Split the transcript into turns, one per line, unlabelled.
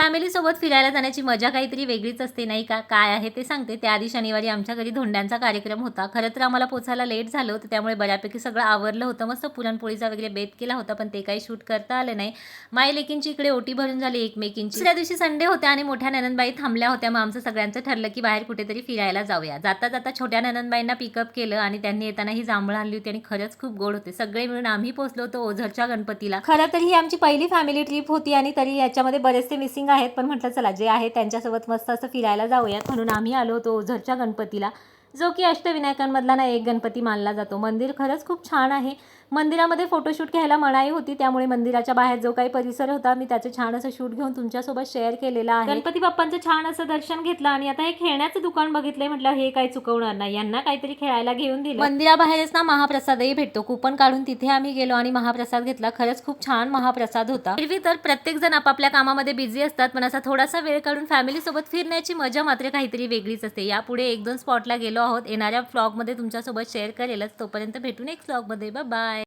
फॅमिलीसोबत फिरायला जाण्याची मजा काहीतरी वेगळीच असते नाही का? काय आहे ते सांगते. त्याआधी शनिवारी आमच्या घरी धोंड्यांचा कार्यक्रम होता. खरं तर आम्हाला पोचायला लेट झालं होतं, त्यामुळे बऱ्यापैकी सगळं आवरलं होतं. मस्त पुरणपोळीचा वगैरे बेत केला होता, पण ते काही शूट करता आलं नाही. माई लेकींची इकडे ओटी भरून झाली एकमेकींची. दुसऱ्या दिवशी संडे होत्या आणि मोठ्या ननंदबाई थांबल्या होत्या. मग आमचं सगळ्यांचं ठरलं की बाहेर कुठेतरी फिरायला जाऊया. जाता जाता छोट्या ननंदबाईंना पिकअप केलं आणि त्यांनी येताना ही जांभळं आणली होती आणि खरंच खूप गोड होते. सगळे मिळून आम्ही पोहोचलो होतो ओझरच्या गणपतीला. खरं तर ही आमची पहिली फॅमिली ट्रिप होती आणि तरी याच्यामध्ये बरेचसे मिसिंग आहेत, पण म्हटलं चला जे आहे त्यांच्यासोबत मस्त असं फिरायला जाऊयात म्हणून आम्ही आलो होतो ओझरच्या गणपतीला, जो की अष्टविनायकांमधला ना एक गणपती मानला जातो. मंदिर खरंच खूप छान आहे. मंदिरामध्ये फोटोशूट घ्यायला मनाई होती, त्यामुळे मंदिराच्या बाहेर जो काही परिसर होता मी त्याचं छान असं शूट घेऊन तुमच्यासोबत शेअर केलेला आहे. गणपती बाप्पांचं छान असं दर्शन घेतलं आणि आता हे खेळण्याचं दुकान बघितलंय, म्हटलं हे काही चुकवणार नाही, यांना काहीतरी खेळायला घेऊन दिलं. मंदिराबाहेरच ना महाप्रसादही भेटतो. कुपन काढून तिथे आम्ही गेलो आणि महाप्रसाद घेतला. खरंच खूप छान महाप्रसाद होता. एरवी तर प्रत्येक जण आपापल्या कामामध्ये बिझी असतात, पण असा थोडासा वेळ काढून फॅमिली सोबत फिरण्याची मजा मात्र काहीतरी वेगळीच असते. यापुढे 1-2 स्पॉटला गेलो आहोत. येणाऱ्या व्लॉगमध्ये तुमच्यासोबत शेअर करेलच. तोपर्यंत भेटून नेक्स्ट व्लॉगमध्ये. Bye bye.